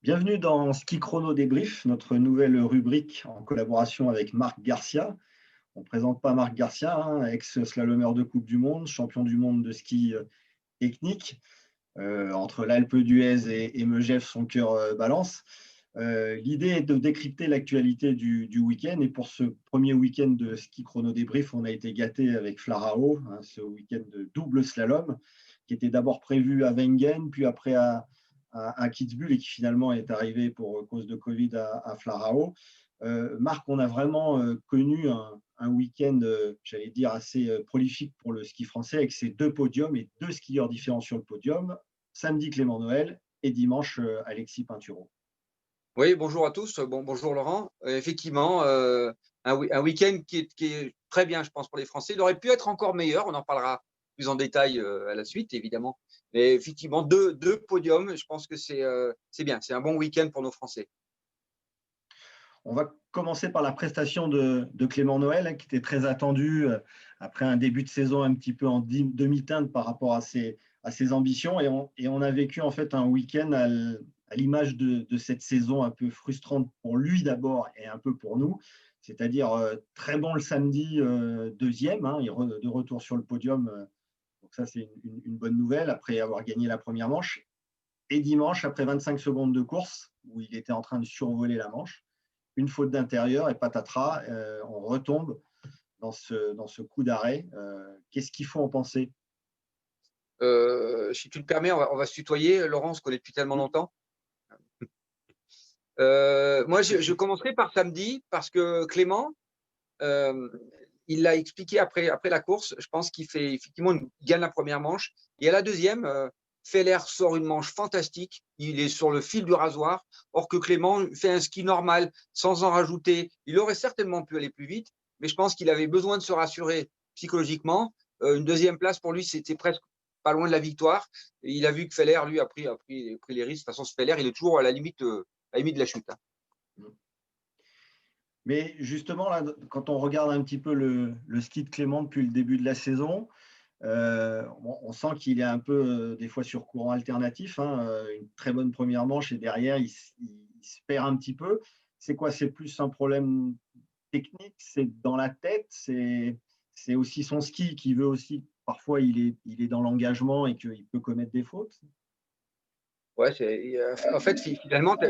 Bienvenue dans Ski Chrono Débrief, notre nouvelle rubrique en collaboration avec Marc Garcia. On ne présente pas Marc Garcia, ex-slalomeur de Coupe du Monde, champion du monde de ski technique. Entre l'Alpe d'Huez et Megève, son cœur balance. L'idée est de décrypter l'actualité du week-end. Et pour ce premier week-end de Ski Chrono Débrief, on a été gâté avec Flarao, ce week-end de double slalom, qui était d'abord prévu à Wengen, puis après à Kitzbühel et qui finalement est arrivé pour cause de Covid à Flarao. Marc, on a vraiment connu un week-end, j'allais dire, assez prolifique pour le ski français avec ses deux podiums et deux skieurs différents sur le podium. Samedi, Clément Noël et dimanche, Alexis Pinturo. Oui, bonjour à tous. Bonjour Laurent. Effectivement, un week-end qui est très bien, je pense, pour les Français. Il aurait pu être encore meilleur. On en parlera plus en détail à la suite, évidemment. Mais effectivement, deux podiums, je pense que c'est bien. C'est un bon week-end pour nos Français. On va commencer par la prestation de Clément Noël, qui était très attendu après un début de saison un petit peu en demi-teinte par rapport à ses ambitions. Et on a vécu en fait un week-end à l'image de cette saison un peu frustrante pour lui d'abord et un peu pour nous. C'est-à-dire très bon le samedi, deuxième, de retour sur le podium. Donc ça, c'est une bonne nouvelle après avoir gagné la première manche. Et dimanche, après 25 secondes de course, où il était en train de survoler la manche, une faute d'intérieur et patatras, on retombe dans ce coup d'arrêt. Qu'est-ce qu'il faut en penser? Si tu le permets, on va se tutoyer. Laurent, on se connaît depuis tellement longtemps. Moi, je commencerai par samedi parce que Clément, euh, il l'a expliqué après la course. Je pense qu'il fait effectivement, il gagne la première manche. Et à la deuxième, Feller sort une manche fantastique. Il est sur le fil du rasoir. Or que Clément fait un ski normal, sans en rajouter. Il aurait certainement pu aller plus vite, mais je pense qu'il avait besoin de se rassurer psychologiquement. Une deuxième place pour lui, c'était presque pas loin de la victoire. Et il a vu que Feller, lui, a pris les risques. De toute façon, ce Feller, il est toujours à la limite de la chute, hein. Mais justement, là, quand on regarde un petit peu le ski de Clément depuis le début de la saison, on sent qu'il est un peu des fois sur courant alternatif. Une très bonne première manche et derrière, il se perd un petit peu. C'est quoi? C'est plus un problème technique? C'est dans la tête? C'est aussi son ski qui veut aussi, parfois, il est dans l'engagement et qu'il peut commettre des fautes? Ouais, en fait, finalement, tu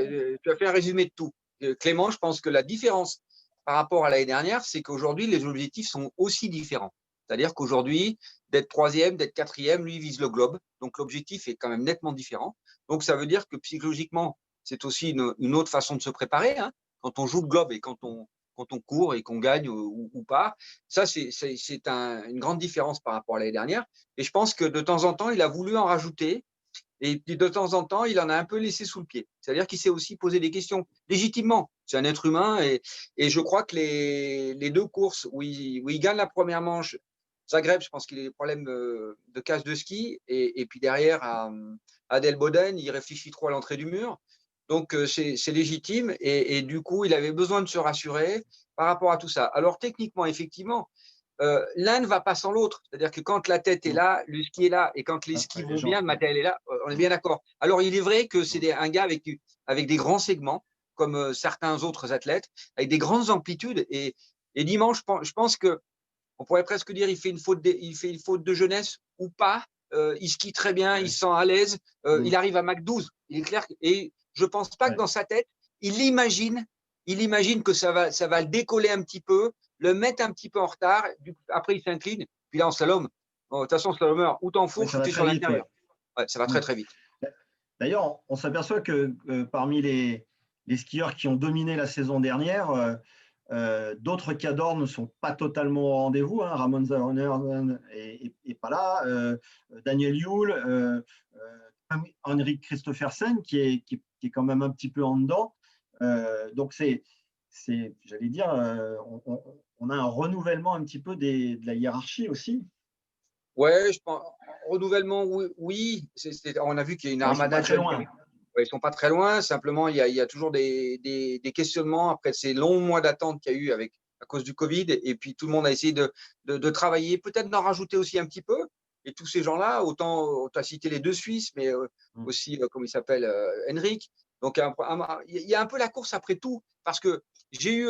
as fait un résumé de tout. Clément, je pense que la différence par rapport à l'année dernière, c'est qu'aujourd'hui, les objectifs sont aussi différents. C'est-à-dire qu'aujourd'hui, d'être troisième, d'être quatrième, lui, il vise le globe. Donc, l'objectif est quand même nettement différent. Donc, ça veut dire que psychologiquement, c'est aussi une autre façon de se préparer, hein. Quand on joue le globe et quand on court et qu'on gagne ou pas, ça, c'est une grande différence par rapport à l'année dernière. Et je pense que de temps en temps, il a voulu en rajouter. Et puis de temps en temps, il en a un peu laissé sous le pied. C'est-à-dire qu'il s'est aussi posé des questions légitimement. C'est un être humain et je crois que les deux courses où il gagne la première manche, Zagreb, je pense qu'il a des problèmes de cage de ski et puis derrière à Del Boden, il réfléchit trop à l'entrée du mur. Donc c'est légitime et du coup, il avait besoin de se rassurer par rapport à tout ça. Alors techniquement, effectivement, l'un ne va pas sans l'autre. C'est-à-dire que quand la tête est Non, là, le ski est là, et quand les skis après les vont bien, jambes. le matériel est là, on est bien d'accord. Alors, il est vrai que c'est un gars avec des grands segments, comme certains autres athlètes, avec des grandes amplitudes. Et dimanche, je pense que on pourrait presque dire il fait une faute de jeunesse ou pas. Il skie très bien, il Ouais. se sent à l'aise. Il Mm. arrive à Mach 12. Il est clair. Et je pense pas que Ouais. dans sa tête, il imagine, il imagine que ça va le décoller un petit peu, le mettre un petit peu en retard. Après, il s'incline. Puis là, en slalom, de toute façon, slalomeur, ou Ouais, t'enfourches ça ou va t'es très sur vite, ouais. l'intérieur. Ouais, ça va Mm. très, très vite. D'ailleurs, on s'aperçoit que parmi les skieurs qui ont dominé la saison dernière, d'autres cadors ne sont pas totalement au rendez-vous. Ramon Zauner est pas là. Daniel Yule, Henrik Christophersen qui est quand même un petit peu en dedans. Donc j'allais dire, on a un renouvellement un petit peu de la hiérarchie aussi. Ouais, je pense. Renouvellement, oui. Oui. On a vu qu'il y a une Bon, ils sont armada pas de très jeunes. loin. Ouais, ils sont pas très loin. Simplement, il y a toujours des questionnements après ces longs mois d'attente qu'il y a eu à cause du Covid. Et puis, tout le monde a essayé de travailler, peut-être d'en rajouter aussi un petit peu. Et tous ces gens-là, autant tu as cité les deux Suisses, mais Mm. aussi, comment il s'appelle, Henrik. Donc, il y a un peu la course après tout, parce que j'ai eu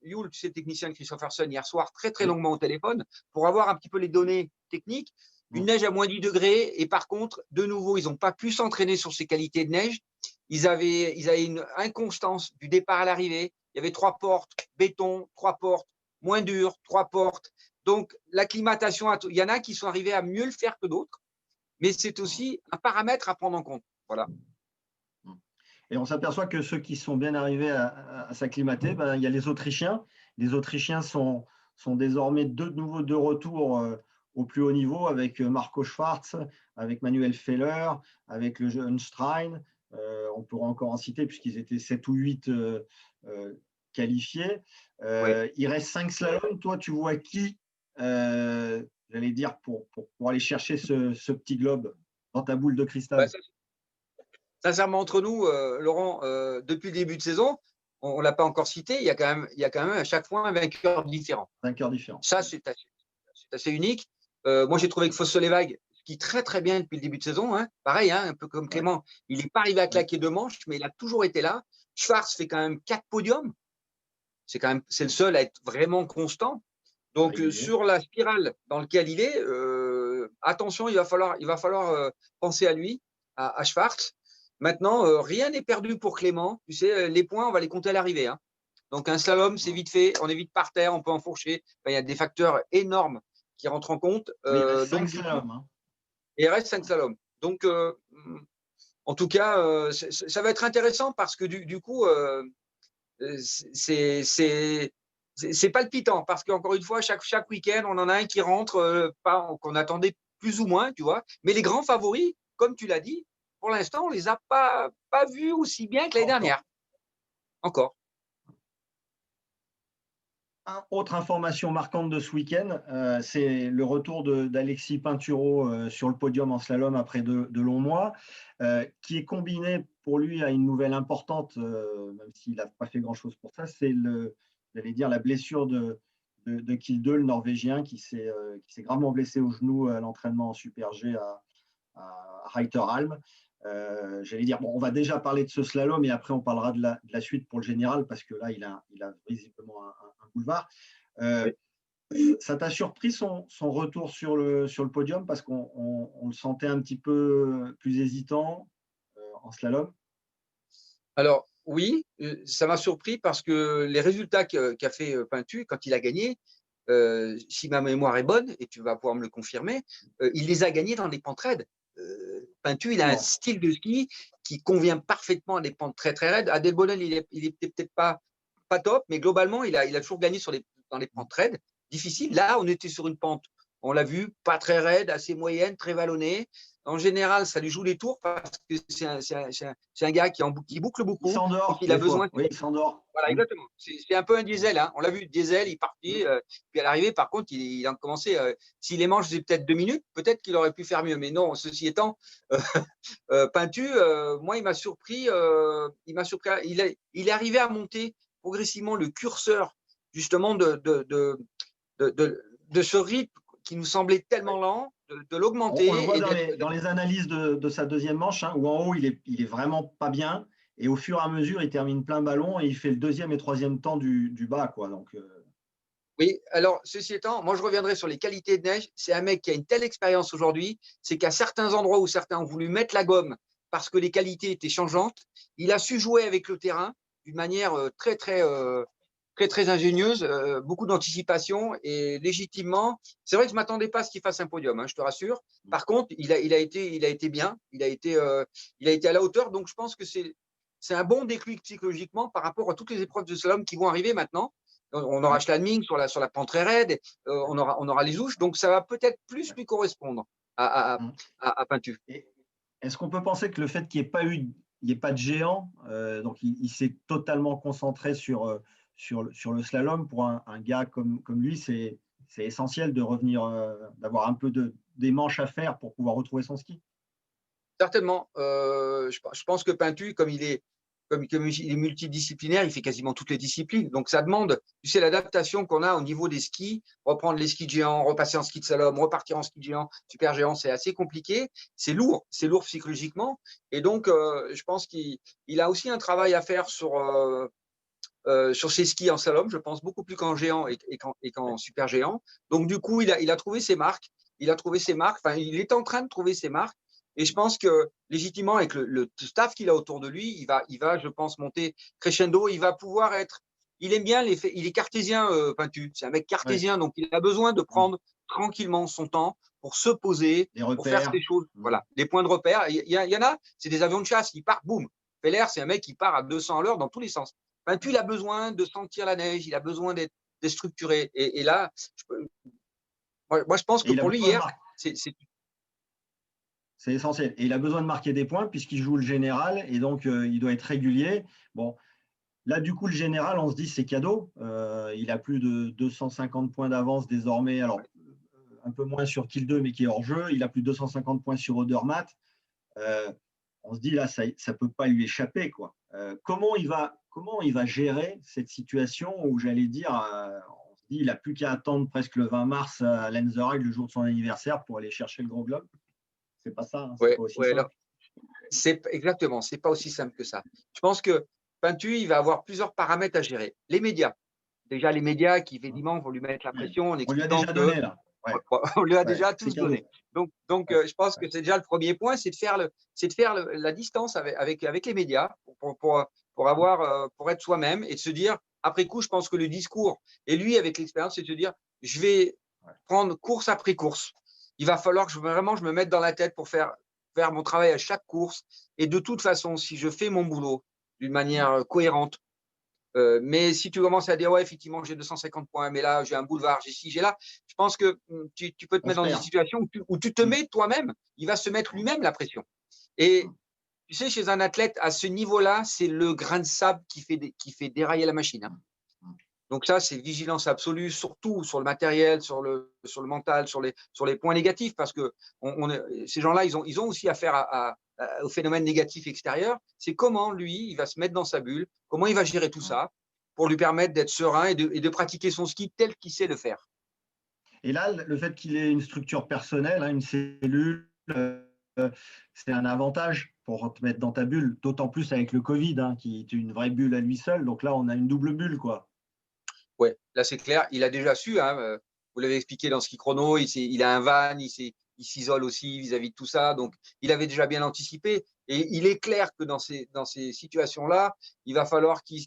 Yul, tu sais, technicien Christopherson, hier soir, très, très Oui. longuement au téléphone, pour avoir un petit peu les données techniques. Une neige à moins 10 degrés, et par contre, de nouveau, ils n'ont pas pu s'entraîner sur ces qualités de neige. Ils avaient une inconstance du départ à l'arrivée. Il y avait 3 portes, béton, 3 portes, moins dur, 3 portes. Donc, l'acclimatation, il y en a qui sont arrivés à mieux le faire que d'autres, mais c'est aussi un paramètre à prendre en compte. Voilà. Et on s'aperçoit que ceux qui sont bien arrivés à s'acclimater, ben, il y a les Autrichiens. Les Autrichiens sont désormais de nouveau de retour au plus haut niveau avec Marco Schwarz, avec Manuel Feller, avec le jeune Strein. On pourra encore en citer puisqu'ils étaient 7 ou 8 qualifiés. Oui. Il reste 5 slaloms. Toi, tu vois qui, j'allais dire, pour aller chercher ce petit globe dans ta boule de Bah, cristal? sincèrement, entre nous, Laurent, depuis le début de saison, on ne l'a pas encore cité, il y a quand même à chaque fois un vainqueur différent. 5 heures différents. Ça, c'est assez unique. Moi, j'ai trouvé que Fosse-Levag skie très, très bien depuis le début de saison. Hein. Pareil, hein, un peu comme Clément, ouais. Il n'est pas arrivé à claquer 2 manches, mais il a toujours été là. Schwarz fait quand même 4 podiums. C'est le seul à être vraiment constant. Donc, sur la spirale dans laquelle il est, attention, il va falloir penser à lui, à Schwarz. Maintenant, rien n'est perdu pour Clément. Tu sais, les points, on va les compter à l'arrivée. Hein. Donc, un slalom, c'est vite fait. On est vite par terre, on peut enfourcher. Enfin, il y a des facteurs énormes qui rentrent en compte. Mais il reste 5 slaloms. Hein. Et il reste 5 slaloms. Donc, en tout cas, ça va être intéressant parce que du coup, c'est palpitant parce qu'encore une fois, chaque week-end, on en a un qui rentre, qu'on attendait plus ou moins, tu vois. Mais les grands favoris, comme tu l'as dit, pour l'instant, on ne les a pas vus aussi bien que l'année dernière. Encore. Autre information marquante de ce week-end, c'est le retour d'Alexis Pinturo sur le podium en slalom après de longs mois, qui est combiné pour lui à une nouvelle importante, même s'il n'a pas fait grand-chose pour ça, c'est la blessure de Kilde, le Norvégien, qui s'est gravement blessé au genou à l'entraînement en Super G à Reiteralm. J'allais dire, bon, on va déjà parler de ce slalom et après on parlera de la suite pour le général parce que là, il a visiblement un boulevard. Oui. Ça t'a surpris son retour sur le podium parce qu'on le sentait un petit peu plus hésitant en slalom? Alors, oui, ça m'a surpris parce que les résultats qu'a fait Pintu quand il a gagné, si ma mémoire est bonne, et tu vas pouvoir me le confirmer, il les a gagnés dans des pentes raides. Pintu, il a un style de ski qui convient parfaitement à des pentes très très raides. Adel Bonen, il était peut-être pas top, mais globalement, il a toujours gagné dans les pentes raides, difficiles. Là, on était sur une pente, on l'a vu, pas très raide, assez moyenne, très vallonnée. En général, ça lui joue les tours parce que c'est un gars qui boucle beaucoup. Il s'endort. Il a besoin. Oui, il s'endort. Voilà, exactement. C'est un peu un diesel. Hein. On l'a vu, diesel, il partit. Puis à l'arrivée, par contre, il a commencé. S'il les mange, c'est peut-être 2 minutes. Peut-être qu'il aurait pu faire mieux. Mais non, ceci étant, Pintu, moi, il m'a surpris. Il est arrivé à monter progressivement le curseur, justement, de ce rythme qui nous semblait tellement lent, de l'augmenter. On le voit dans les analyses de sa deuxième manche, hein, où en haut, il est vraiment pas bien. Et au fur et à mesure, il termine plein ballon et il fait le deuxième et troisième temps du bas. Quoi. Donc, Oui, alors, ceci étant, moi, je reviendrai sur les qualités de neige. C'est un mec qui a une telle expérience aujourd'hui, c'est qu'à certains endroits où certains ont voulu mettre la gomme parce que les qualités étaient changeantes, il a su jouer avec le terrain d'une manière très, très, très, très ingénieuse, beaucoup d'anticipation et légitimement. C'est vrai que je ne m'attendais pas à ce qu'il fasse un podium, hein, je te rassure. Par contre, il a été bien, il a été à la hauteur. Donc, je pense que c'est un bon déclic psychologiquement par rapport à toutes les épreuves de slalom qui vont arriver maintenant. On aura Schladming sur la pente très raide, on aura les ouches, donc ça va peut-être plus lui correspondre à Pintu. Est-ce qu'on peut penser que le fait qu'il n'y ait pas de géant, donc il s'est totalement concentré sur le slalom, pour un gars comme lui, c'est essentiel de revenir, d'avoir un peu des manches à faire pour pouvoir retrouver son ski? Certainement. Je pense que Pintu, comme il est comme il est multidisciplinaire, il fait quasiment toutes les disciplines. Donc, ça demande, tu sais, l'adaptation qu'on a au niveau des skis, reprendre les skis de géant, repasser en ski de slalom, repartir en ski de géant, super géant, c'est assez compliqué. C'est lourd psychologiquement. Et donc, je pense qu'il a aussi un travail à faire sur ses skis en slalom, je pense, beaucoup plus qu'en géant et qu'en super géant. Donc, du coup, il a trouvé ses marques. Enfin, il est en train de trouver ses marques. Et je pense que, légitimement, avec le staff qu'il a autour de lui, il va, je pense, monter crescendo. Il va pouvoir être. Il aime bien il est cartésien, Peintu. C'est un mec cartésien, donc il a besoin de prendre tranquillement son temps pour se poser, pour faire ses choses. Voilà, des points de repère. Il y en a, c'est des avions de chasse. Ils partent, boum. Feller, c'est un mec qui part à 200 à l'heure dans tous les sens. Peintu, il a besoin de sentir la neige, il a besoin d'être structuré. Et là, moi, je pense que pour lui, hier, c'est essentiel. Et il a besoin de marquer des points puisqu'il joue le général et donc il doit être régulier. Bon, là, du coup, le général, on se dit c'est cadeau. Il a plus de 250 points d'avance désormais. Alors, un peu moins sur Kill 2, mais qui est hors jeu. Il a plus de 250 points sur Odermatt. On se dit là, ça ne peut pas lui échapper, quoi. Comment il va gérer cette situation où j'allais dire, on se dit, il n'a plus qu'à attendre presque le 20 mars à Lenzerheide, le jour de son anniversaire, pour aller chercher le gros globe. C'est pas ça, c'est pas aussi simple. Exactement, c'est pas aussi simple que ça. Je pense que Peintu, il va avoir plusieurs paramètres à gérer. Les médias. Déjà, les médias qui, évidemment, vont lui mettre la pression en expliquant on lui a déjà donné, là. On lui a déjà tous donné. Donc je pense que c'est déjà le premier point, c'est de faire la distance avec les médias pour être soi-même et de se dire, après coup, je pense que le discours, et lui, avec l'expérience, c'est de se dire, je vais prendre course après course. Il va falloir que je me mette dans la tête pour faire mon travail à chaque course. Et de toute façon, si je fais mon boulot d'une manière cohérente, mais si tu commences à dire, ouais, effectivement, j'ai 250 points, mais là, j'ai un boulevard, j'ai ci, j'ai là, je pense que tu peux te mettre dans une situation où tu te mets toi-même, il va se mettre lui-même la pression. Et tu sais, chez un athlète, à ce niveau-là, c'est le grain de sable qui fait dérailler la machine. Hein. Donc ça, c'est vigilance absolue, surtout sur le matériel, sur le mental, sur les points négatifs, parce que ces gens-là, ils ont aussi affaire au phénomène négatif extérieur. C'est comment, lui, il va se mettre dans sa bulle, comment il va gérer tout ça pour lui permettre d'être serein et de pratiquer son ski tel qu'il sait le faire. Et là, le fait qu'il ait une structure personnelle, une cellule, c'est un avantage pour te mettre dans ta bulle, d'autant plus avec le Covid, qui est une vraie bulle à lui seul. Donc là, on a une double bulle, quoi. Ouais, là c'est clair. Il a déjà su, vous l'avez expliqué dans Ski Chrono, il a un van, il s'isole aussi vis-à-vis de tout ça. Donc, il avait déjà bien anticipé. Et il est clair que dans ces situations-là, il va falloir qu'il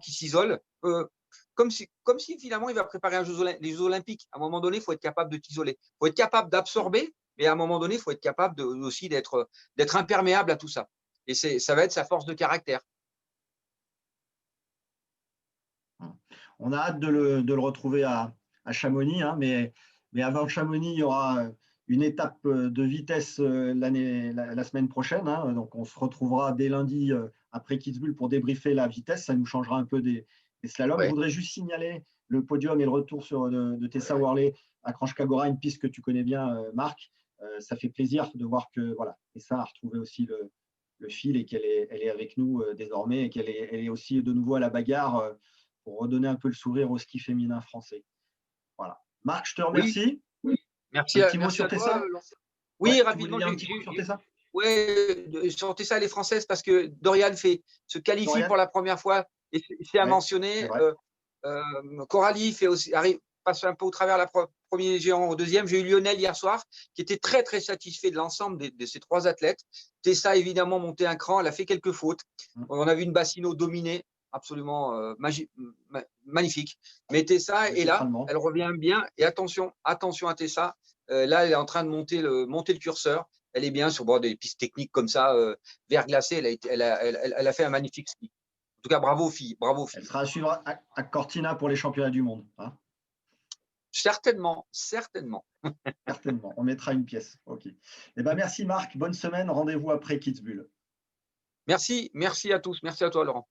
s'isole. Comme si finalement, il va préparer les Jeux Olympiques. À un moment donné, il faut être capable de t'isoler. Il faut être capable d'absorber, mais à un moment donné, il faut être capable aussi d'être imperméable à tout ça. Et ça va être sa force de caractère. On a hâte de le retrouver à Chamonix, mais avant Chamonix, il y aura une étape de vitesse la semaine prochaine. Donc, on se retrouvera dès lundi après Kitzbühel pour débriefer la vitesse. Ça nous changera un peu des slaloms. Ouais. Je voudrais juste signaler le podium et le retour de Tessa Worley à Kranjska-Gora, une piste que tu connais bien, Marc. Ça fait plaisir de voir que Tessa a retrouvé aussi le fil et qu'elle est avec nous désormais et qu'elle est aussi de nouveau à la bagarre pour redonner un peu le sourire au ski féminin français. Voilà. Marc, je te remercie. Oui. Merci, un petit mot sur Tessa. Oui, rapidement. Un petit mot sur Tessa. Oui, sur Tessa, elle est française parce que Dorian se qualifie pour la première fois et c'est à mentionner. Coralie passe un peu au travers la premier géant au deuxième. J'ai eu Lionel hier soir qui était très très satisfait de l'ensemble de ces trois athlètes. Tessa évidemment monté un cran, elle a fait quelques fautes. On a vu une Bassino dominée, absolument magnifique. Mais Tessa est là, elle revient bien. Et attention à Tessa. Là, elle est en train de monter le curseur. Elle est bien sur des pistes techniques comme ça, verglacées. Elle a fait un magnifique ski. En tout cas, bravo filles. Elle sera à suivre à Cortina pour les championnats du monde. Certainement. Certainement. On mettra une pièce. Ok. Merci Marc. Bonne semaine. Rendez-vous après Kitzbühel. Merci à tous. Merci à toi, Laurent.